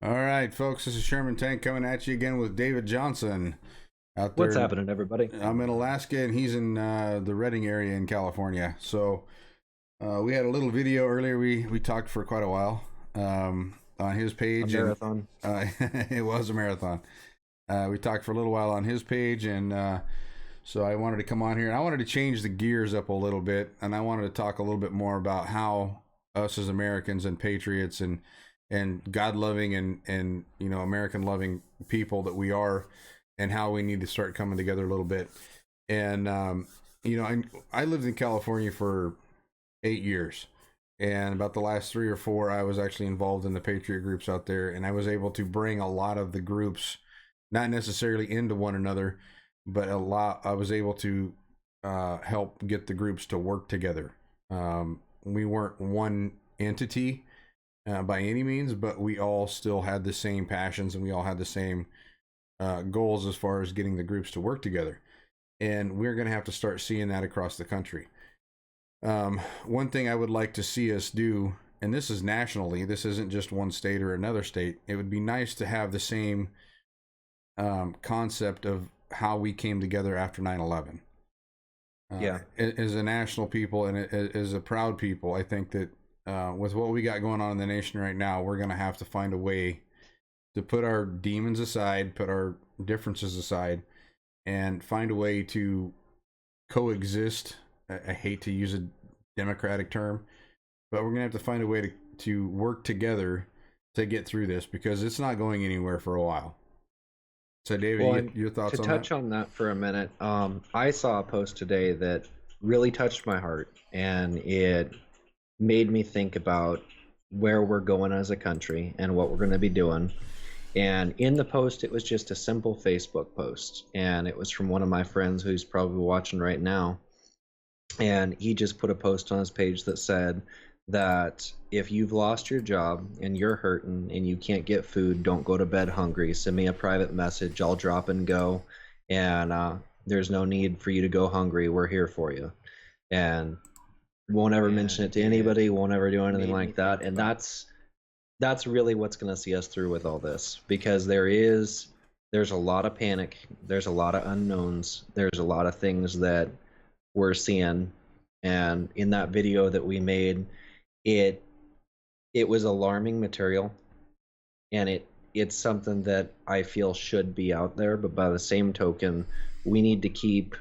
All right, folks, this is Sherman Tank coming at you again with David Johnson out What's there. happening, everybody? I'm in Alaska and he's in the Redding area in California. So we had a little video earlier. We talked for quite a while on his A page, and marathon. it was a marathon. We talked for a little while on his page, and so I wanted to come on here. I wanted to change the gears up a little bit, and I wanted to talk a little bit more about how us as Americans and patriots and God loving and American loving people that we are, and how we need to start coming together a little bit. And I lived in California for 8 years, and about the last 3 or 4, I was actually involved in the Patriot Groups out there, and I was able to bring a lot of the groups, not necessarily into one another, but a lot. I was able to help get the groups to work together. We weren't one entity by any means, but we all still had the same passions and we all had the same goals as far as getting the groups to work together. And we're going to have to start seeing that across the country. One thing I would like to see us do, and this is nationally, this isn't just one state or another state, it would be nice to have the same concept of how we came together after 9/11. Yeah. As a national people and as a proud people, I think that with what we got going on in the nation right now, we're going to have to find a way to put our demons aside, put our differences aside, and find a way to coexist. I hate to use a democratic term, but we're going to have to find a way to work together to get through this, because it's not going anywhere for a while. So, David, Well, your thoughts to on that? touch on that for a minute, I saw a post today that really touched my heart, and it made me think about where we're going as a country and what we're going to be doing. And in the post, it was just a simple Facebook post, and it was from one of my friends who's probably watching right now. And he just put a post on his page that said that if you've lost your job and you're hurting and you can't get food, don't go to bed hungry. Send me a private message. I'll drop and go. And there's no need for you to go hungry. We're here for you. And won't ever mention it to anybody. Won't ever do anything like that. And that's really what's going to see us through with all this, because there's a lot of panic. There's a lot of unknowns. There's a lot of things that we're seeing. And in that video that we made, it was alarming material, and it's something that I feel should be out there. But by the same token, we need to keep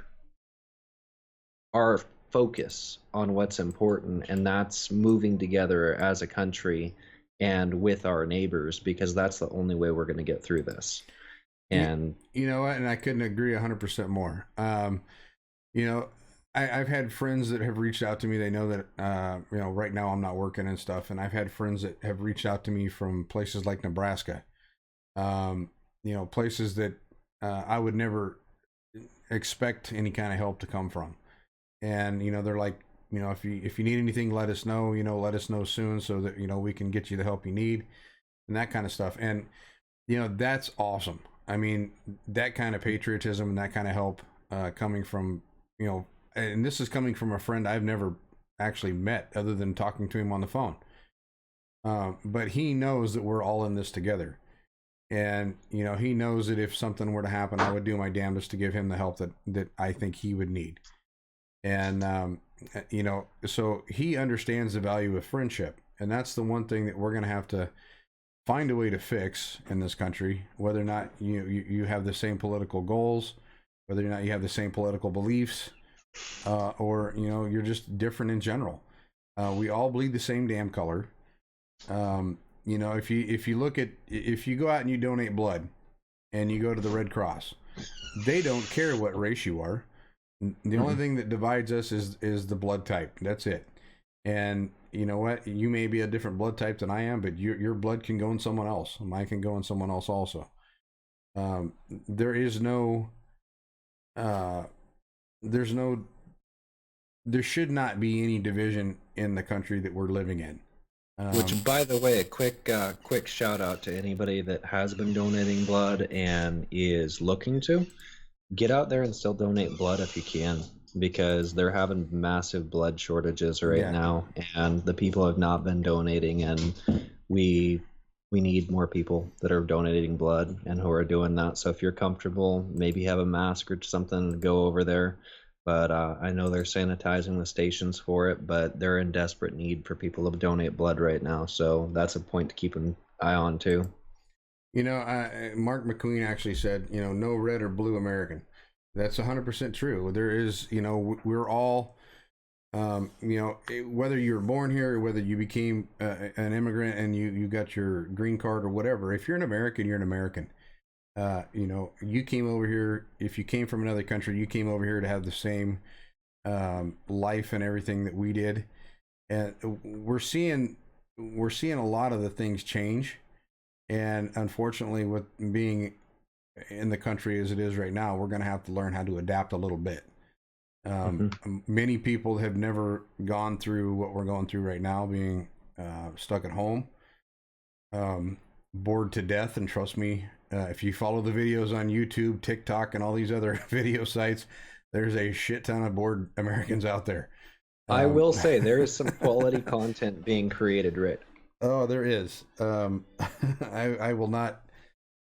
our focus on what's important, and that's moving together as a country and with our neighbors, because that's the only way we're going to get through this. And you know what? And I couldn't agree 100% more. You know, I've had friends that have reached out to me. They know that, right now I'm not working and stuff. And I've had friends that have reached out to me from places like Nebraska, places that I would never expect any kind of help to come from. And, they're like, if you need anything, let us know, let us know soon so that, we can get you the help you need and that kind of stuff. And, that's awesome. I mean, that kind of patriotism and that kind of help coming from, and this is coming from a friend I've never actually met other than talking to him on the phone. But he knows that we're all in this together. And, he knows that if something were to happen, I would do my damnedest to give him the help that I think he would need. And, so he understands the value of friendship. And that's the one thing that we're going to have to find a way to fix in this country, whether or not you have the same political goals, whether or not you have the same political beliefs, or you're just different in general. We all bleed the same damn color. If you go out and you donate blood and you go to the Red Cross, they don't care what race you are. The only thing that divides us is the blood type. That's it. And you know what? You may be a different blood type than I am, but your blood can go in someone else. Mine can go in someone else also. There is no there should not be any division in the country that we're living in. which, by the way, a quick shout out to anybody that has been donating blood and is looking to get out there and still donate blood if you can, because they're having massive blood shortages right now, and the people have not been donating, and we we need more people that are donating blood and who are doing that. So if you're comfortable, maybe have a mask or something, go over there. But I know they're sanitizing the stations for it, but they're in desperate need for people to donate blood right now. So that's a point to keep an eye on too. You know, Mark McQueen actually said, you know, no red or blue American. That's 100% true. There is, you know, we're all, you know, whether you were born here or whether you became an immigrant and you got your green card or whatever, if you're an American, you're an American. You know, you came over here, if you came from another country, you came over here to have the same life and everything that we did. And we're seeing a lot of the things change. And unfortunately, with being in the country as it is right now, we're going to have to learn how to adapt a little bit. Many people have never gone through what we're going through right now, being stuck at home, bored to death. And trust me, if you follow the videos on YouTube, TikTok, and all these other video sites, there's a shit ton of bored Americans out there. I will say there is some quality content being created, Rick. Oh, there is. I will not.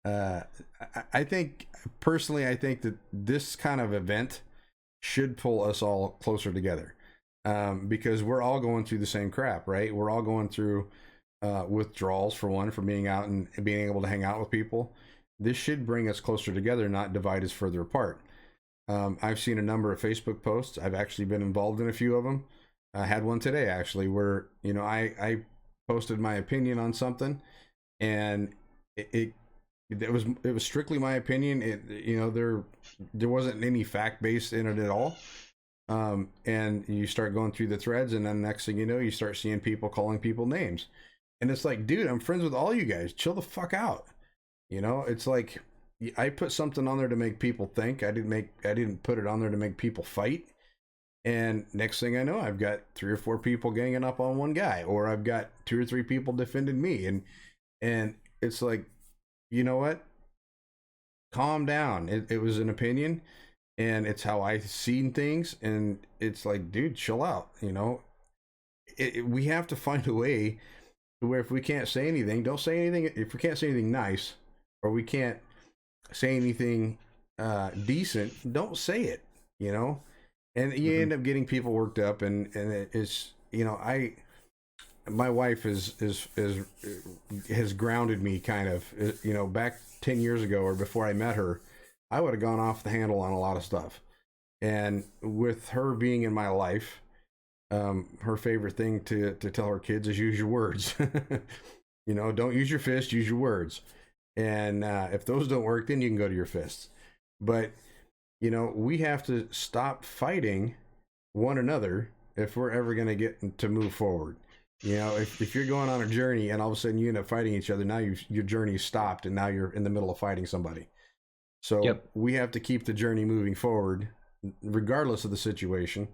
I think personally, I think that this kind of event should pull us all closer together, because we're all going through the same crap, right? We're all going through withdrawals, for one, from being out and being able to hang out with people. This should bring us closer together, not divide us further apart. I've seen a number of Facebook posts. I've actually been involved in a few of them. I had one today actually, where you know I posted my opinion on something, and it was strictly my opinion. It, you know, there wasn't any fact base in it at all. And you start going through the threads, and then next thing you know, you start seeing people calling people names, and it's like, dude, I'm friends with all you guys. Chill the fuck out. You know, it's like I put something on there to make people think. I didn't put it on there to make people fight. And next thing I know, I've got 3 or 4 people ganging up on one guy, or I've got 2 or 3 people defending me, and it's like, you know what? Calm down. It was an opinion, and it's how I seen things, and it's like, dude, chill out. You know, we have to find a way to where if we can't say anything, don't say anything. If we can't say anything nice, or we can't say anything decent, don't say it. You know. And you end up getting people worked up, and it's, you know, my wife has grounded me kind of, you know, back 10 years ago or before I met her, I would have gone off the handle on a lot of stuff. And with her being in my life, her favorite thing to tell her kids is use your words. You know, don't use your fists, use your words. And if those don't work, then you can go to your fists. But you know, we have to stop fighting one another if we're ever going to get to move forward. You know, if you're going on a journey and all of a sudden you end up fighting each other, now your journey stopped and now you're in the middle of fighting somebody. So we have to keep the journey moving forward, regardless of the situation,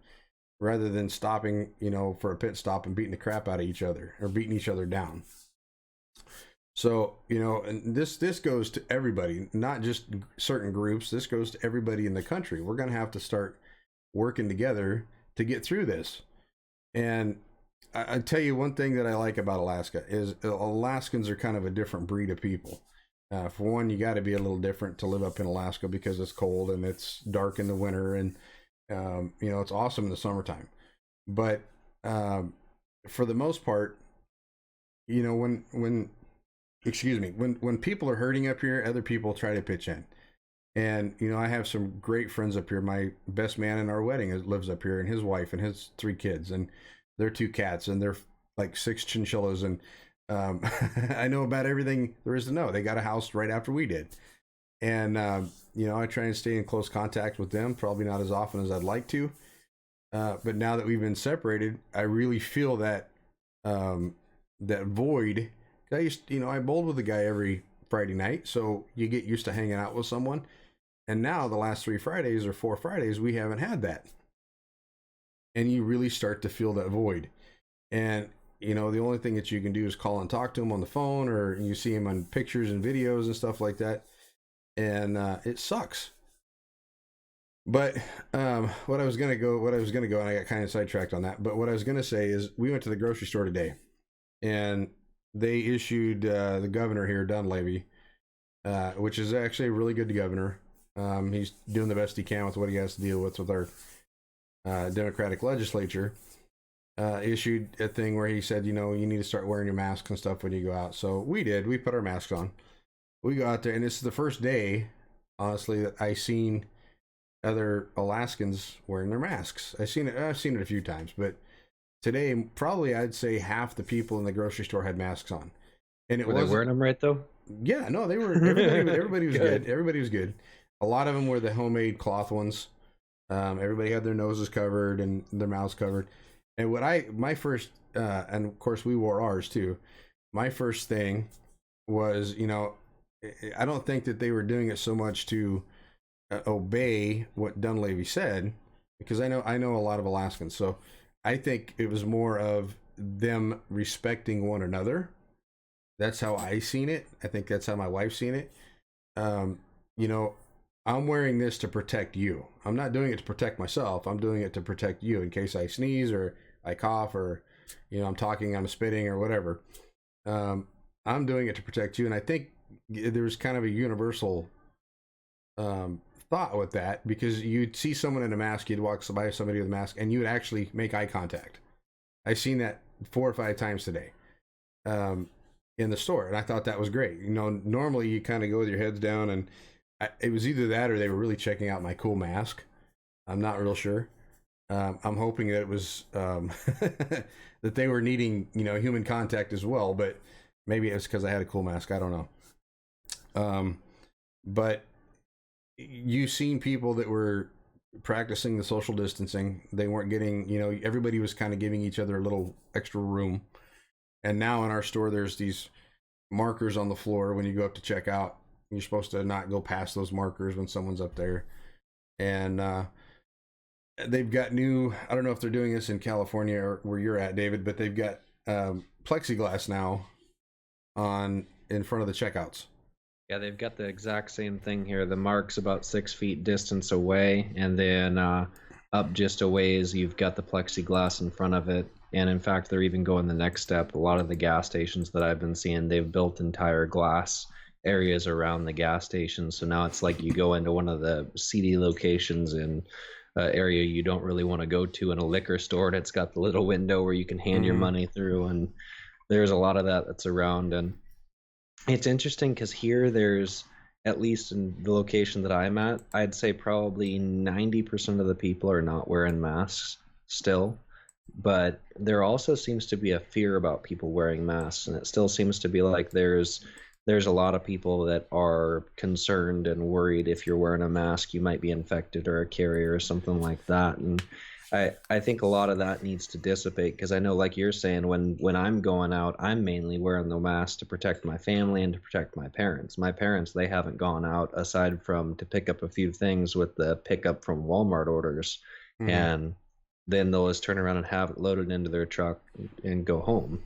rather than stopping, you know, for a pit stop and beating the crap out of each other or beating each other down. So, you know, and this goes to everybody, not just certain groups. This goes to everybody in the country. We're going to have to start working together to get through this. And I tell you one thing that I like about Alaska is Alaskans are kind of a different breed of people. For one, you got to be a little different to live up in Alaska because it's cold and it's dark in the winter, and you know, it's awesome in the summertime. But for the most part, you know, when people are hurting up here, other people try to pitch in. And, you know, I have some great friends up here. My best man in our wedding lives up here, and his wife and his 3 kids, and their 2 cats, and they're like 6 chinchillas. And I know about everything there is to know. They got a house right after we did. And, you know, I try and stay in close contact with them, probably not as often as I'd like to. But now that we've been separated, I really feel that, that void. I bowled with a guy every Friday night, so you get used to hanging out with someone. And now the last 3 Fridays or 4 Fridays, we haven't had that. And you really start to feel that void. And, you know, the only thing that you can do is call and talk to him on the phone, or you see him on pictures and videos and stuff like that. And it sucks. But what I was gonna go, and I got kind of sidetracked on that. But what I was gonna say is, we went to the grocery store today, and they issued the governor here, Dunleavy, which is actually a really good governor. He's doing the best he can with what he has to deal with our Democratic legislature. Issued a thing where he said, you need to start wearing your masks and stuff when you go out. So we did. We put our masks on. We go out there, and this is the first day, honestly, that I seen other Alaskans wearing their masks. I've seen it a few times, but today, probably I'd say half the people in the grocery store had masks on. And were they wearing them right though? Yeah, no, they were. Everybody was good. Everybody was good. A lot of them were the homemade cloth ones. Everybody had their noses covered and their mouths covered. And my first, and of course we wore ours too. My first thing was, I don't think that they were doing it so much to obey what Dunleavy said, because I know a lot of Alaskans. So I think it was more of them respecting one another. That's how I seen it. I think that's how my wife seen it. I'm wearing this to protect you. I'm not doing it to protect myself. I'm doing it to protect you in case I sneeze or I cough or, I'm talking, I'm spitting or whatever. I'm doing it to protect you. And I think there's kind of a universal thought with that, because you'd see someone in a mask, you'd walk by somebody with a mask, and you would actually make eye contact. I've seen that 4 or 5 times today in the store, and I thought that was great. Normally you kind of go with your heads down, and it was either that or they were really checking out my cool mask. I'm not real sure. I'm hoping that it was that they were needing, human contact as well, but maybe it's because I had a cool mask. I don't know. But you've seen people that were practicing the social distancing. They weren't getting, everybody was kind of giving each other a little extra room. And now in our store, there's these markers on the floor when you go up to check out. You're supposed to not go past those markers when someone's up there. And they've got new, I don't know if they're doing this in California or where you're at, David, but they've got plexiglass now in front of the checkouts. Yeah, they've got the exact same thing here. The mark's about 6 feet distance away, and then up just a ways, you've got the plexiglass in front of it. And in fact, they're even going the next step. A lot of the gas stations that I've been seeing, they've built entire glass areas around the gas station. So now it's like you go into one of the seedy locations in an area you don't really want to go to in a liquor store, and it's got the little window where you can hand your money through. And there's a lot of that's around. And it's interesting because here there's, at least in the location that I'm at, I'd say probably 90% of the people are not wearing masks still. But there also seems to be a fear about people wearing masks, and it still seems to be like there's a lot of people that are concerned and worried if you're wearing a mask you might be infected or a carrier or something like that. And I think a lot of that needs to dissipate, because I know, like you're saying, when I'm going out, I'm mainly wearing the mask to protect my family and to protect my parents. My parents, they haven't gone out aside from to pick up a few things with the pickup from Walmart orders. And then they'll just turn around and have it loaded into their truck and go home.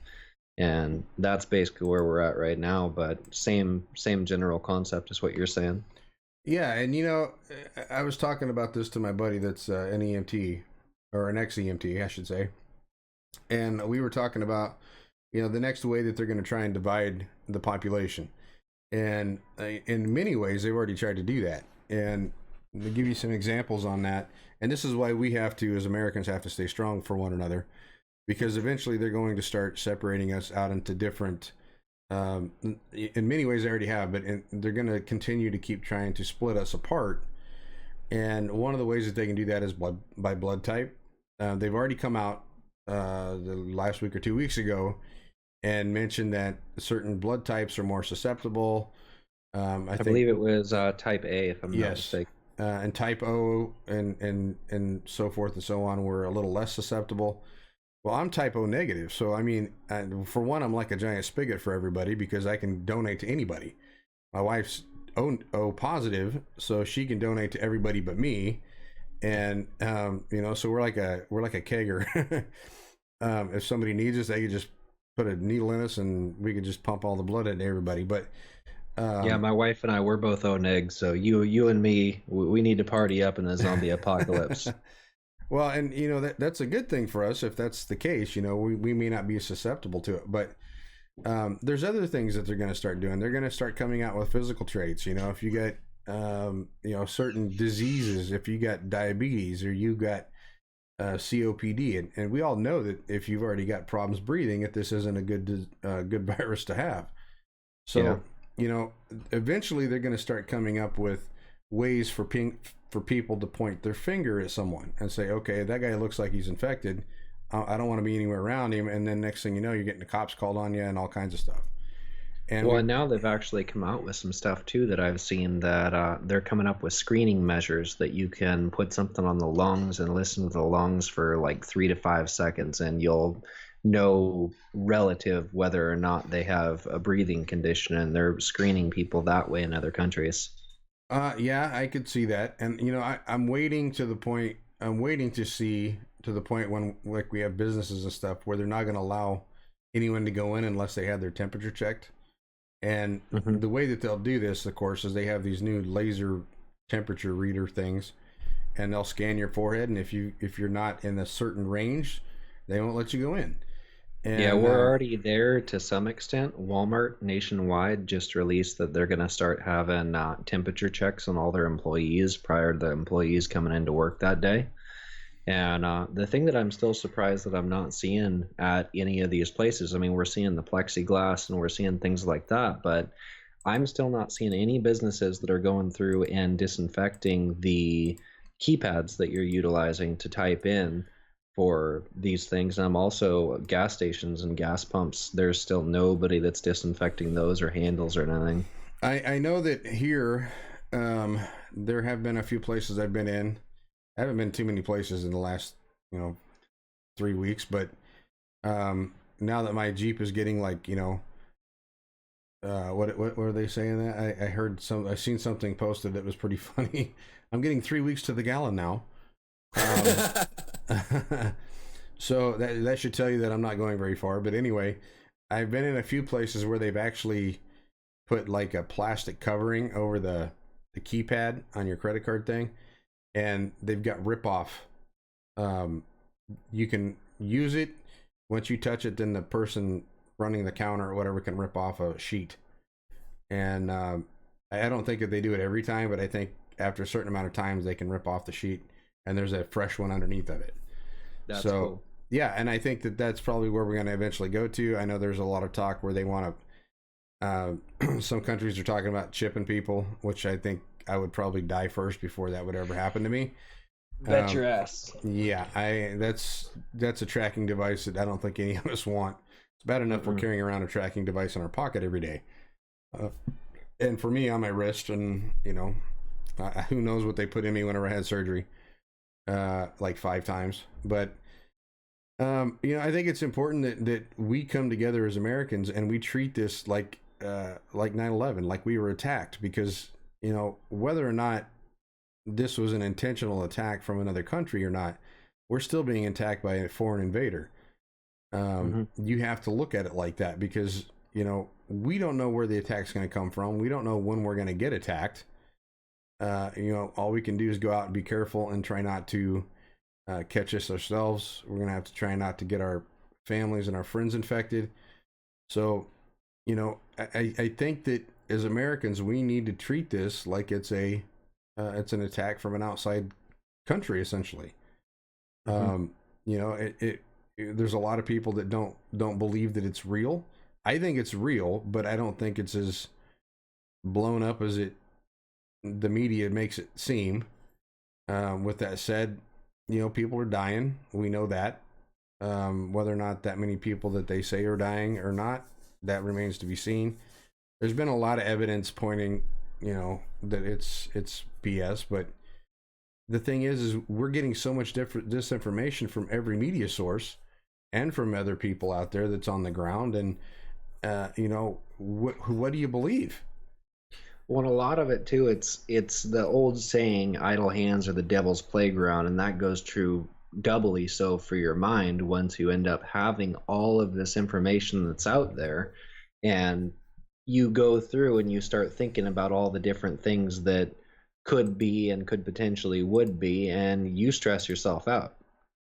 And that's basically where we're at right now. But same general concept as what you're saying. Yeah, and I was talking about this to my buddy that's an EMT, or an ex-EMT, I should say. And we were talking about, the next way that they're going to try and divide the population. And in many ways, they've already tried to do that. And to give you some examples on that, and this is why we have to, as Americans, have to stay strong for one another, because eventually they're going to start separating us out into different, in many ways they already have, but they're going to continue to keep trying to split us apart. And one of the ways that they can do that is by blood type. They've already come out the last week or 2 weeks ago and mentioned that certain blood types are more susceptible. I believe it was type A, if I'm not mistaken. And type O and so forth and so on were a little less susceptible. Well, I'm type O negative, so I mean, for one, I'm like a giant spigot for everybody because I can donate to anybody. My wife's O positive, so she can donate to everybody but me, and so we're like a kegger. If somebody needs us, they could just put a needle in us, and we could just pump all the blood into everybody. But yeah, my wife and I, we're both O neg, so you and me, we need to party up in the zombie apocalypse. Well, and that's a good thing for us if that's the case. We may not be susceptible to it, but There's other things that they're going to start doing. They're going to start coming out with physical traits. You know, if you get certain diseases, if you got diabetes or you got COPD, and we all know that if you've already got problems breathing, that this isn't a good virus to have. So, Yeah. you know, eventually they're going to start coming up with ways for people to point their finger at someone and say, okay, that guy looks like he's infected. I don't want to be anywhere around him. And then next thing you know, you're getting the cops called on you and all kinds of stuff. And Well, and now they've actually come out with some stuff too that I've seen that they're coming up with screening measures that you can put something on the lungs and listen to the lungs for like 3 to 5 seconds, and you'll know relative whether or not they have a breathing condition, and they're screening people that way in other countries. yeah, I could see that. And, you know, I'm waiting to the point, I'm waiting to see to the point when, like, we have businesses and stuff where they're not going to allow anyone to go in unless they had their temperature checked. And Hmm. the way that they'll do this, of course, is they have these new laser temperature reader things, and they'll scan your forehead, and if you're not in a certain range, they won't let you go in. Yeah, And we're already there to some extent. Walmart nationwide just released that they're going to start having temperature checks on all their employees prior to the employees coming into work that day. And the thing that I'm still surprised that I'm not seeing at any of these places, I mean, we're seeing the plexiglass and we're seeing things like that, but I'm still not seeing any businesses that are going through and disinfecting the keypads that you're utilizing to type in for these things. And I'm also gas stations and gas pumps. There's still nobody that's disinfecting those or handles or anything. I know that here, there have been a few places I've been in. I haven't been too many places in the last, 3 weeks, but now that my Jeep is getting like, what were they saying that? I heard I seen something posted that was pretty funny. I'm getting 3 weeks to the gallon now. Um, so that should tell you that I'm not going very far. But anyway, I've been in a few places where they've actually put like a plastic covering over the keypad on your credit card thing, and they've got rip off. You can use it once you touch it, then the person running the counter or whatever can rip off a sheet. And I don't think that they do it every time, but I think after a certain amount of times they can rip off the sheet, and there's a fresh one underneath of it. That's So cool. yeah, and I think that that's probably where we're going to eventually go to. I know there's a lot of talk where they want to. Some countries are talking about chipping people, which I think I would probably die first before that would ever happen to me. Bet Um, your ass. yeah, that's a tracking device that I don't think any of us want. It's bad enough we're Mm-mm. carrying around a tracking device in our pocket every day, uh, and for me on my wrist, and who knows what they put in me whenever I had surgery, like 5 times. But I think it's important that we come together as Americans and we treat this like 9/11, like we were attacked, because whether or not this was an intentional attack from another country or not, we're still being attacked by a foreign invader. Hmm. You have to look at it like that, because we don't know where the attack's going to come from. We don't know when we're going to get attacked. All we can do is go out and be careful and try not to catch us ourselves. We're going to have to try not to get our families and our friends infected. So, I think that as Americans, we need to treat this like it's an attack from an outside country, essentially. Hmm. Um, there's a lot of people that don't believe that it's real. I think it's real, but I don't think it's as blown up as the media makes it seem. With that said, people are dying. We know that. Whether or not that many people that they say are dying or not, that remains to be seen. There's been a lot of evidence pointing, that it's BS. But the thing is we're getting so much different disinformation from every media source and from other people out there that's on the ground. And what do you believe? Well, a lot of it too, it's the old saying, "Idle hands are the devil's playground," and that goes true doubly so for your mind once you end up having all of this information that's out there, and you go through and you start thinking about all the different things that could be and could potentially would be, and you stress yourself out,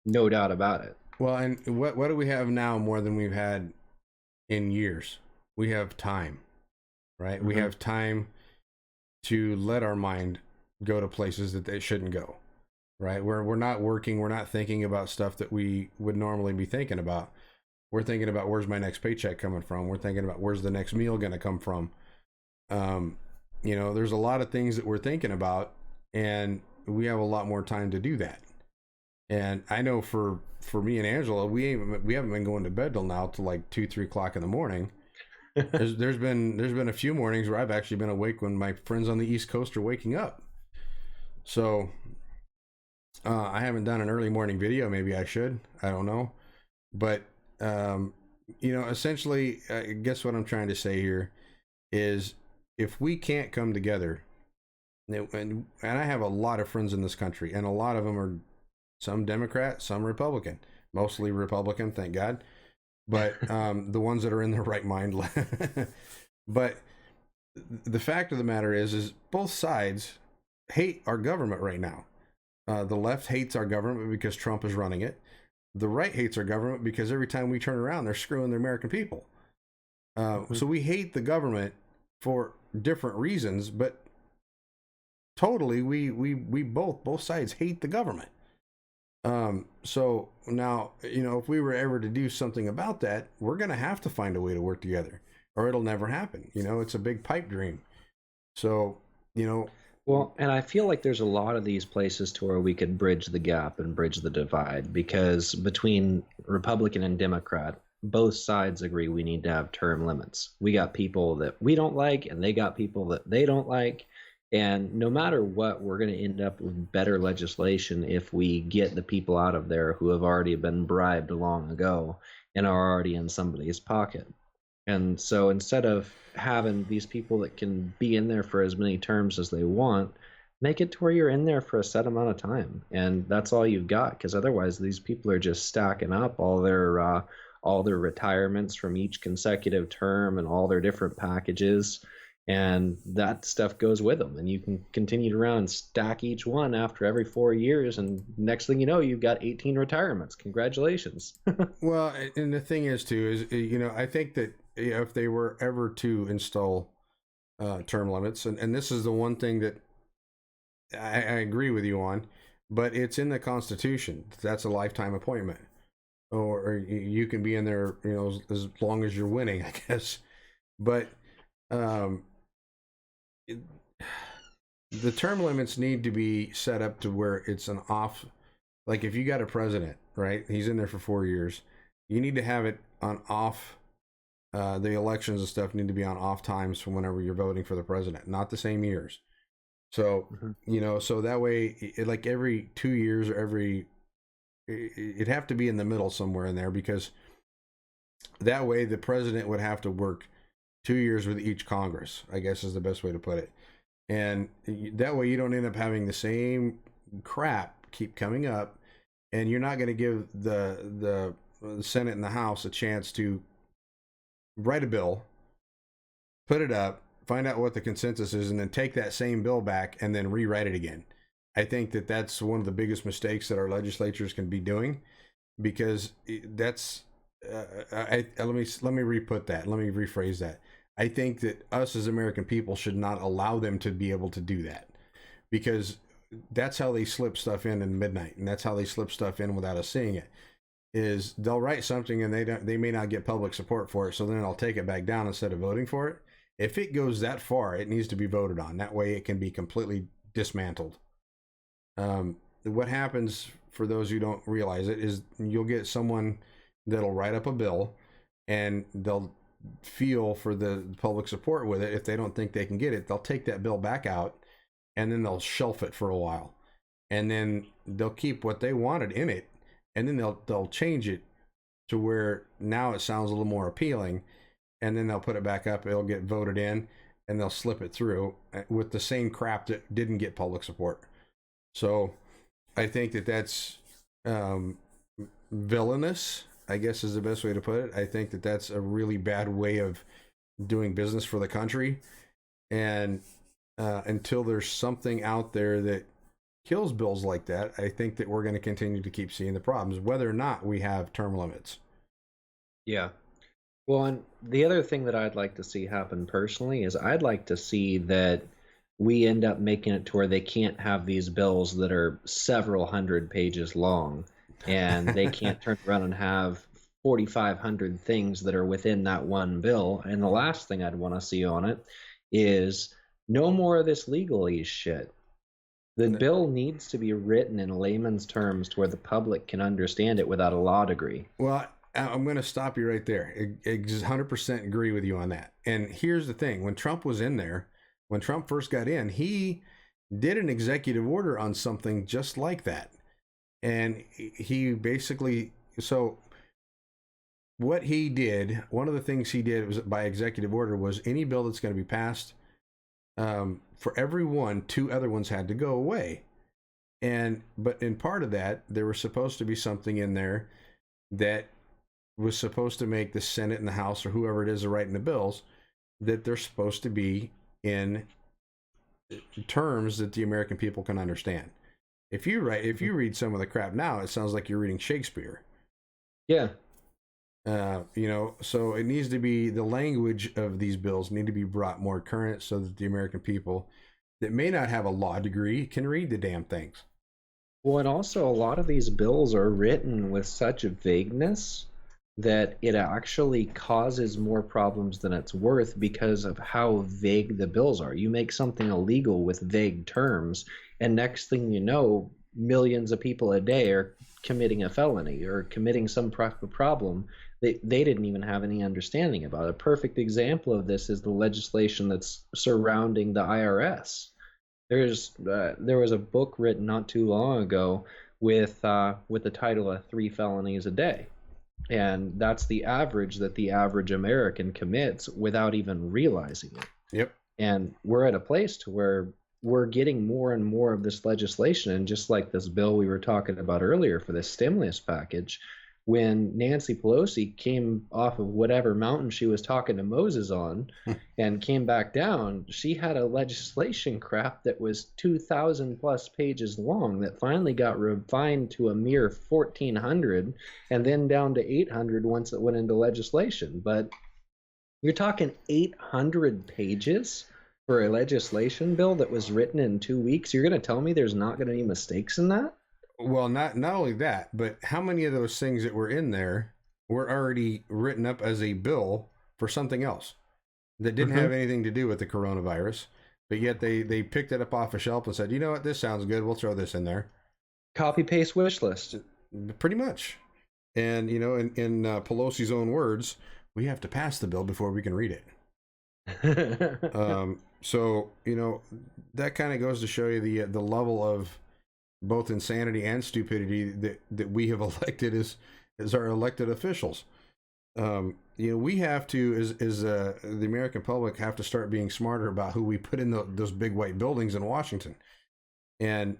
no doubt about it. Well, and what do we have now more than we've had in years. We have time, right? We Mm-hmm. have time to let our mind go to places that they shouldn't go, right? We're not working, we're not thinking about stuff that we would normally be thinking about. We're thinking about where's my next paycheck coming from. We're thinking about where's the next meal going to come from. Um, there's a lot of things that we're thinking about, and we have a lot more time to do that. And I know for me and Angela, we haven't been going to bed till now till like 2-3 o'clock in the morning. There's been a few mornings where I've actually been awake when my friends on the East Coast are waking up. So I haven't done an early morning video. Maybe I should. I don't know. But essentially, I guess what I'm trying to say here is if we can't come together, and I have a lot of friends in this country, and a lot of them are some Democrat, some Republican, mostly Republican, thank God. But the ones that are in their right mind. But the fact of the matter is both sides hate our government right now. The left hates our government because Trump is running it. The right hates our government because every time we turn around, they're screwing the American people. So we hate the government for different reasons, but totally, we both sides hate the government. So now, if we were ever to do something about that, we're going to have to find a way to work together, or it'll never happen. It's a big pipe dream. So, Well, and I feel like there's a lot of these places to where we could bridge the gap and bridge the divide, because between Republican and Democrat, both sides agree we need to have term limits. We got people that we don't like, and they got people that they don't like. And no matter what, we're going to end up with better legislation if we get the people out of there who have already been bribed long ago and are already in somebody's pocket. And so instead of having these people that can be in there for as many terms as they want, make it to where you're in there for a set amount of time. And that's all you've got, because otherwise these people are just stacking up all their retirements from each consecutive term and all their different packages. And that stuff goes with them. And you can continue to run and stack each one after every 4 years. And next thing you know, you've got 18 retirements. Congratulations. well, and the thing is too, is, I think that if they were ever to install term limits, and this is the one thing that I agree with you on, but it's in the Constitution. That's a lifetime appointment. Or you can be in there, as long as you're winning, I guess. But the term limits need to be set up to where it's an off, like if you got a president, right? He's in there for 4 years. You need to have it on off. The elections and stuff need to be on off times from whenever you're voting for the president, not the same years. So, so that way, like every 2 years or it'd have to be in the middle somewhere in there, because that way the president would have to work 2 years with each Congress, I guess is the best way to put it. And that way you don't end up having the same crap keep coming up, and you're not going to give the Senate and the House a chance to write a bill, put it up, find out what the consensus is, and then take that same bill back and then rewrite it again. I think that that's one of the biggest mistakes that our legislatures can be doing, because that's let me re-put that. Let me rephrase that. I think that us as American people should not allow them to be able to do that, because that's how they slip stuff in midnight, and that's how they slip stuff in without us seeing it. Is they'll write something and they may not get public support for it, so then I'll take it back down instead of voting for it. If it goes that far, it needs to be voted on. That way it can be completely dismantled. What happens, for those who don't realize it, is you'll get someone that'll write up a bill and they'll feel for the public support with it. If they don't think they can get it, they'll take that bill back out and then they'll shelf it for a while, and then they'll keep what they wanted in it, and then they'll change it to where now it sounds a little more appealing, and then they'll put it back up. It'll get voted in, and they'll slip it through with the same crap that didn't get public support. So I think that that's villainous, I guess is the best way to put it. I think that that's a really bad way of doing business for the country. And until there's something out there that kills bills like that, I think that we're going to continue to keep seeing the problems, whether or not we have term limits. Yeah. Well, and the other thing that I'd like to see happen personally is I'd like to see that we end up making it to where they can't have these bills that are several hundred pages long, and they can't turn around and have 4,500 things that are within that one bill. And the last thing I'd want to see on it is no more of this legalese shit. The bill needs to be written in layman's terms to where the public can understand it without a law degree. Well, I'm going to stop you right there. I 100% agree with you on that. And here's the thing: when Trump was in there, when Trump first got in, he did an executive order on something just like that. And he basically, so what he did, one of the things he did was by executive order was any bill that's going to be passed, for every one, two other ones had to go away. But in part of that, there was supposed to be something in there that was supposed to make the Senate and the House or whoever it is writing the bills, that they're supposed to be in terms that the American people can understand. If you read some of the crap now, it sounds like you're reading Shakespeare. Yeah. So it needs to be, the language of these bills need to be brought more current so that the American people that may not have a law degree can read the damn things. Well, and also a lot of these bills are written with such vagueness that it actually causes more problems than it's worth because of how vague the bills are. You make something illegal with vague terms, and next thing you know, millions of people a day are committing a felony or committing some problem they didn't even have any understanding about. A perfect example of this is the legislation that's surrounding the IRS. There was a book written not too long ago with the title of 3 felonies a day, and that's the average that the average American commits without even realizing it. Yep. And we're at a place to where we're getting more and more of this legislation, and just like this bill we were talking about earlier for this stimulus package, when Nancy Pelosi came off of whatever mountain she was talking to Moses on and came back down, she had a legislation crap that was 2,000 plus pages long that finally got refined to a mere 1,400 and then down to 800 once it went into legislation. But you're talking 800 pages for a legislation bill that was written in 2 weeks. You're going to tell me there's not going to be mistakes in that? Well, not only that, but how many of those things that were in there were already written up as a bill for something else that didn't have anything to do with the coronavirus, but yet they picked it up off a shelf and said, you know what, this sounds good, we'll throw this in there. Copy paste wish list. Pretty much. And in Pelosi's own words, we have to pass the bill before we can read it. So that kind of goes to show you the level of both insanity and stupidity that we have elected as our elected officials. We have to, as the American public, have to start being smarter about who we put in those big white buildings in Washington. And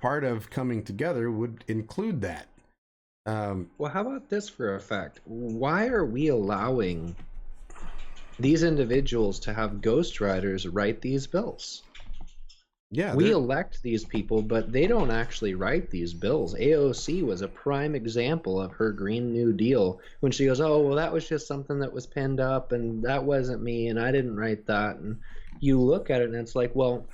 part of coming together would include that. Well, how about this for a fact? Why are we allowing these individuals to have ghostwriters write these bills? Yeah, we elect these people, but they don't actually write these bills. AOC was a prime example of her Green New Deal when she goes, oh, well, that was just something that was pinned up and that wasn't me and I didn't write that. And you look at it and it's like, well,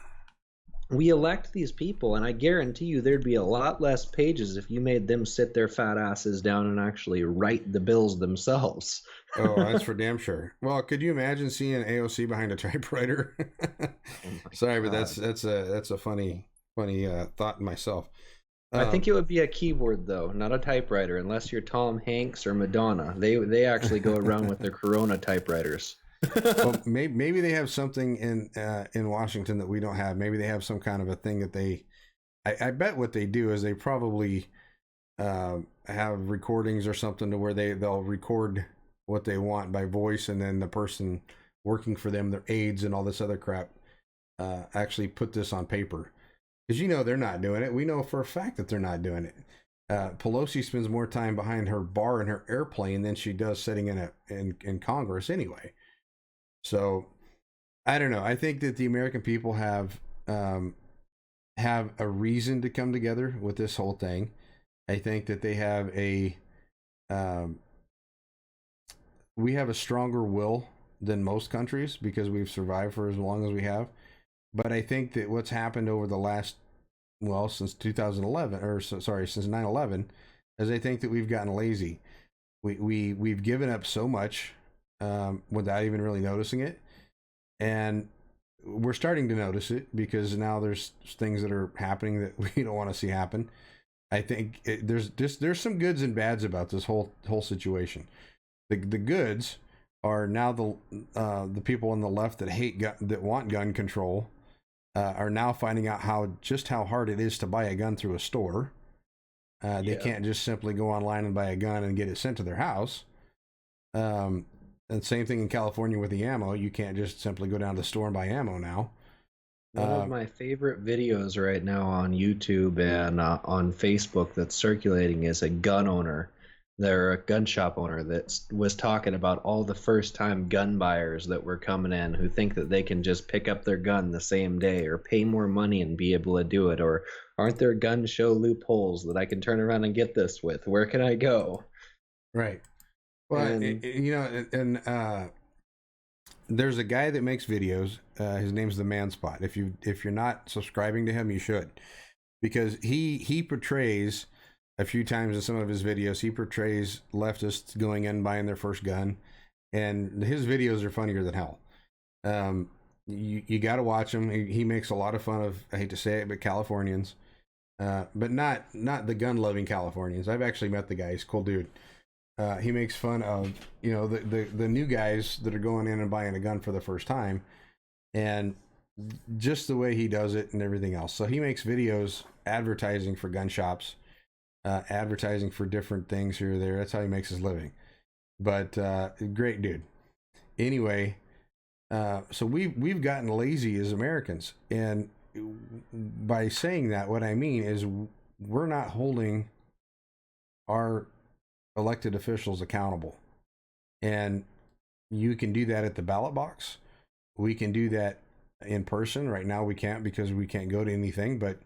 we elect these people, and I guarantee you there'd be a lot less pages if you made them sit their fat asses down and actually write the bills themselves. Oh, that's for damn sure. Well, could you imagine seeing AOC behind a typewriter? Sorry, but that's a funny thought in myself. I think it would be a keyboard though, not a typewriter, unless you're Tom Hanks or Madonna. They actually go around with their Corona typewriters. Well, maybe they have something in Washington that we don't have. Maybe they have some kind of a thing that I bet what they do is they probably have recordings or something to where they'll record what they want by voice, and then the person working for them, their aides and all this other crap, actually put this on paper. Because they're not doing it. We know for a fact that they're not doing it. Pelosi spends more time behind her bar in her airplane than she does sitting in Congress anyway. So, I don't know. I think that the American people have a reason to come together with this whole thing. I think that they have we have a stronger will than most countries because we've survived for as long as we have. But I think that what's happened over the last, well, since 2011, or sorry, since 9/11, is I think that we've gotten lazy. We've given up so much without even really noticing it, and we're starting to notice it because now there's things that are happening that we don't want to see happen. I think there's some goods and bads about this whole situation. The goods are now the people on the left that that want gun control are now finding out how hard it is to buy a gun through a store. They can't just simply go online and buy a gun and get it sent to their house. And same thing in California with the ammo. You can't just simply go down to the store and buy ammo now. One of my favorite videos right now on YouTube and on Facebook that's circulating is a gun owner. They're a gun shop owner that was talking about all the first-time gun buyers that were coming in who think that they can just pick up their gun the same day or pay more money and be able to do it, or aren't there gun show loopholes that I can turn around and get this with? Where can I go? Right. Well, there's a guy that makes videos. His name's The Man Spot. If you're not subscribing to him, you should, because he portrays a few times in some of his videos. He portrays leftists going in buying their first gun, and his videos are funnier than hell. You got to watch him. He makes a lot of fun of, I hate to say it, but Californians, but not the gun loving Californians. I've actually met the guy. He's a cool dude. He makes fun of, the new guys that are going in and buying a gun for the first time, and just the way he does it and everything else. So he makes videos advertising for gun shops, advertising for different things here or there. That's how he makes his living. But great dude. Anyway, so we've gotten lazy as Americans, and by saying that, what I mean is we're not holding our elected officials accountable. And you can do that at the ballot box. We can do that in person. Right now we can't because we can't go to anything, but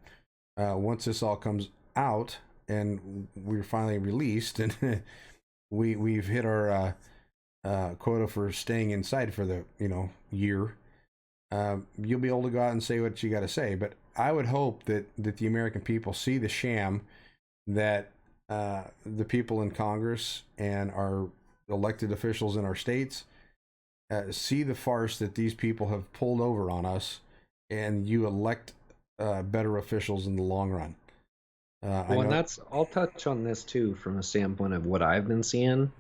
once this all comes out and we're finally released and we've hit our quota for staying inside for the year, you'll be able to go out and say what you got to say. But I would hope that the American people see the sham that the people in Congress and our elected officials in our states see the farce that these people have pulled over on us, and you elect better officials in the long run. I'll touch on this too from a standpoint of what I've been seeing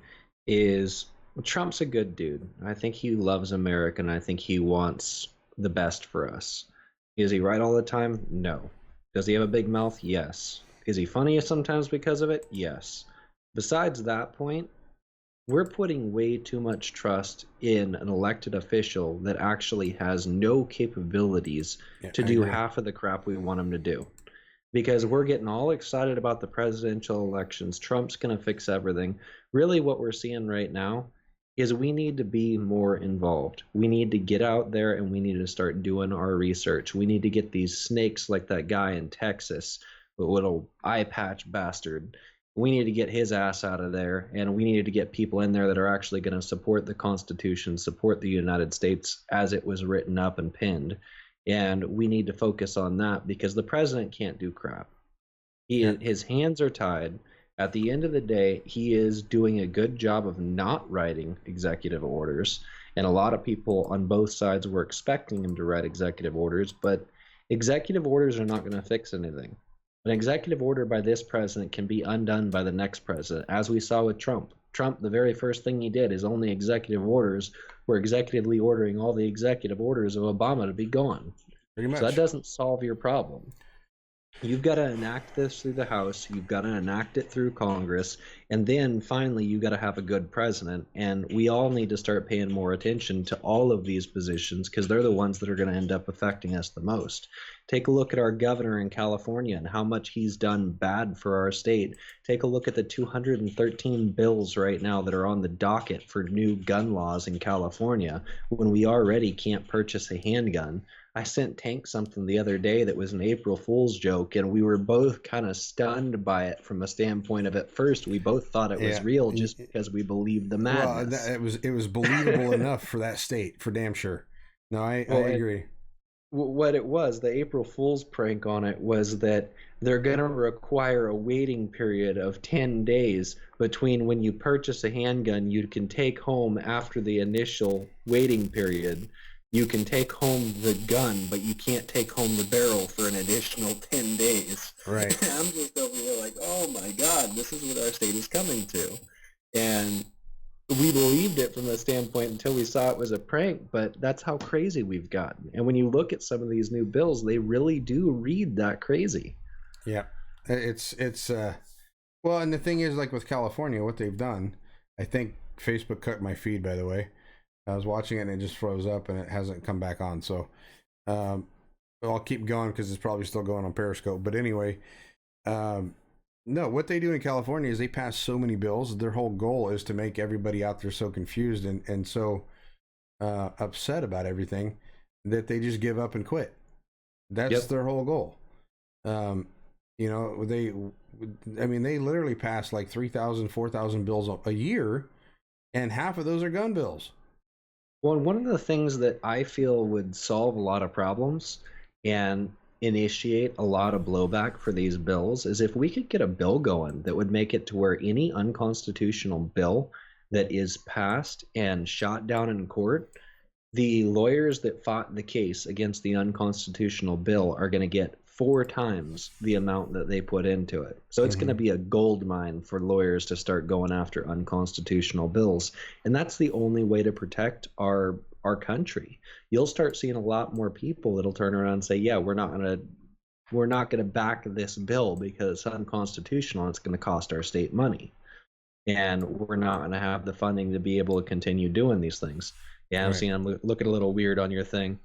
is Trump's a good dude. I think he loves America, and I think he wants the best for us. Is he right all the time? No. Does he have a big mouth? Yes. Is he funny sometimes because of it? Yes. Besides that point, we're putting way too much trust in an elected official that actually has no capabilities to do half of the crap we want him to do. Because we're getting all excited about the presidential elections. Trump's going to fix everything. Really what we're seeing right now is we need to be more involved. We need to get out there and we need to start doing our research. We need to get these snakes like that guy in Texas, the little eye patch bastard. We need to get his ass out of there, and we need to get people in there that are actually going to support the Constitution, support the United States as it was written up and pinned. And we need to focus on that because the president can't do crap. His hands are tied. At the end of the day, he is doing a good job of not writing executive orders. And a lot of people on both sides were expecting him to write executive orders, but executive orders are not going to fix anything. An executive order by this president can be undone by the next president, as we saw with Trump. Trump, the very first thing he did, his only executive orders were executively ordering all the executive orders of Obama to be gone. Pretty much. So that doesn't solve your problem. You've got to enact this through the House. You've got to enact it through Congress. And then finally, you've got to have a good president. And we all need to start paying more attention to all of these positions because they're the ones that are going to end up affecting us the most. Take a look at our governor in California and how much he's done bad for our state. Take a look at the 213 bills right now that are on the docket for new gun laws in California when we already can't purchase a handgun. I sent Tank something the other day that was an April Fool's joke, and we were both kind of stunned by it from a standpoint of at first we both both thought it was real just because we believed the madness. Well, it was believable enough for that state, for damn sure. No, I agree. What it was, the April Fool's prank on it was that they're going to require a waiting period of 10 days between when you purchase a handgun you can take home after the initial waiting period. You can take home the gun, but you can't take home the barrel for an additional 10 days. Right. I'm just over here like, oh my God, this is what our state is coming to. And we believed it from the standpoint until we saw it was a prank, but that's how crazy we've gotten. And when you look at some of these new bills, they really do read that crazy. Yeah. It's well, and the thing is, like with California, what they've done, I think Facebook cut my feed, by the way. I was watching it and it just froze up and it hasn't come back on. So I'll keep going because it's probably still going on Periscope. But anyway, no, what they do in California is they pass so many bills. Their whole goal is to make everybody out there so confused and so upset about everything that they just give up and quit. That's their whole goal. You know, they literally pass like 3,000, 4,000 bills a year, and half of those are gun bills. Well, one of the things that I feel would solve a lot of problems and initiate a lot of blowback for these bills is if we could get a bill going that would make it to where any unconstitutional bill that is passed and shot down in court, the lawyers that fought the case against the unconstitutional bill are going to get 4 times the amount that they put into it. So it's going to be a gold mine for lawyers to start going after unconstitutional bills. And that's the only way to protect our country. You'll start seeing a lot more people that'll turn around and say, yeah, we're not going to back this bill because it's unconstitutional and it's going to cost our state money. And we're not going to have the funding to be able to continue doing these things. Yeah, I'm seeing I'm looking a little weird on your thing.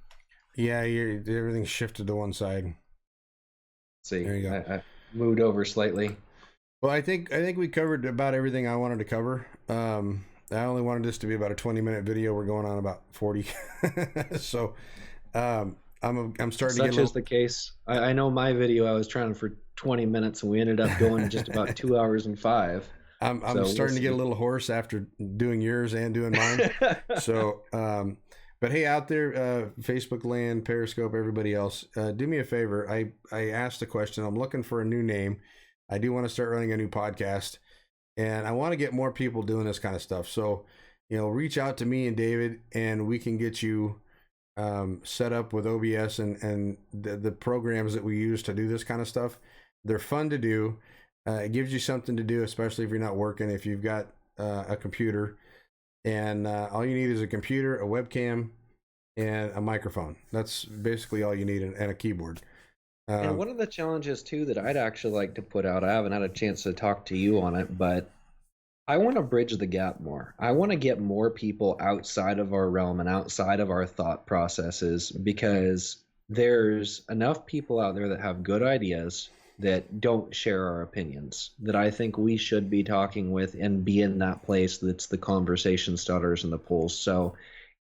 Yeah, everything's shifted to one side. See, there you go. I moved over slightly. Well, I think we covered about everything I wanted to cover. I only wanted this to be about a 20-minute video. We're going on about 40. So I'm starting to get such is the case. I know my video I was trying for 20 minutes and we ended up going just about 2 hours and 5. I'm starting to get a little hoarse after doing yours and doing mine. So but hey, out there, Facebook land, Periscope, everybody else, do me a favor. I asked a question. I'm looking for a new name. I do want to start running a new podcast, and I want to get more people doing this kind of stuff. So, you know, reach out to me and David, and we can get you set up with OBS and the programs that we use to do this kind of stuff. They're fun to do. It gives you something to do, especially if you're not working, if you've got a computer. And all you need is a computer, a webcam, and a microphone. That's basically all you need, and a keyboard. And one of the challenges, too, that I'd actually like to put out, I haven't had a chance to talk to you on it, but I want to bridge the gap more. I want to get more people outside of our realm and outside of our thought processes, because there's enough people out there that have good ideas that don't share our opinions, that I think we should be talking with and be in that place that's the conversation starters and the polls. So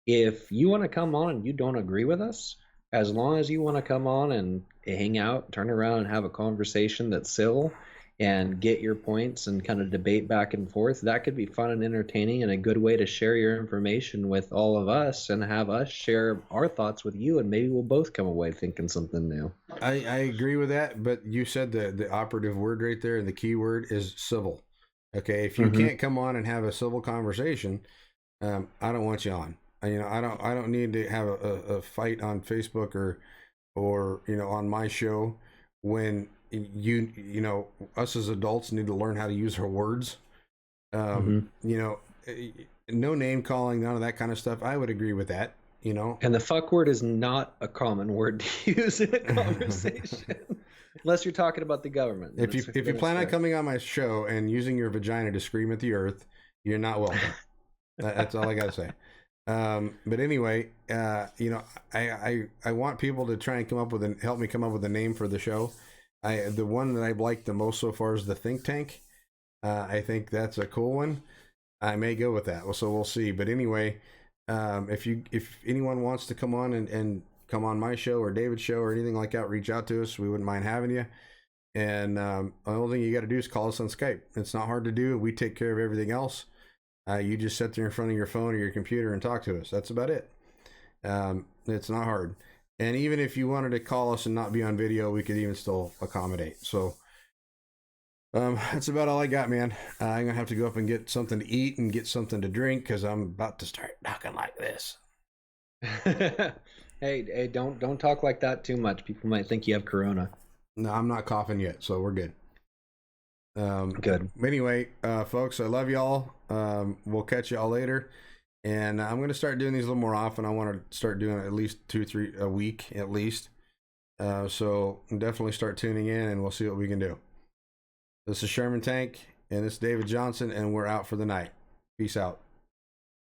if you want to come on and you don't agree with us, as long as you want to come on and hang out, turn around and have a conversation that's civil and get your points and kind of debate back and forth, that could be fun and entertaining and a good way to share your information with all of us and have us share our thoughts with you, and maybe we'll both come away thinking something new. I agree with that, but you said the operative word right there, and the key word is civil. Okay, if you can't come on and have a civil conversation, I don't want you on. You know, I don't need to have a fight on Facebook or you know, on my show when you know, us as adults need to learn how to use our words. You know, no name calling, none of that kind of stuff. I would agree with that, you know. And the fuck word is not a common word to use in a conversation. Unless you're talking about the government. If you plan on coming on my show and using your vagina to scream at the earth, you're not welcome. That's all I gotta say. But anyway, you know, I want people to try and help me come up with a name for the show. The one that I've liked the most so far is the Think Tank. I think that's a cool one. I may go with that. So we'll see. But anyway, if anyone wants to come on and come on my show or David's show or anything like that, reach out to us. We wouldn't mind having you. And the only thing you got to do is call us on Skype. It's not hard to do. We take care of everything else. You just sit there in front of your phone or your computer and talk to us. That's about it. It's not hard. And even if you wanted to call us and not be on video, we could even still accommodate. So that's about all I got, man. I'm gonna have to go up and get something to eat and get something to drink because I'm about to start talking like this. Hey, don't talk like that too much. People might think you have corona. No, I'm not coughing yet, so we're good. Good. Anyway, folks, I love y'all. We'll catch y'all later. And I'm going to start doing these a little more often. I want to start doing at least 2-3 a week at least. So definitely start tuning in and we'll see what we can do. This is Sherman Tank and this is David Johnson, and we're out for the night. Peace out.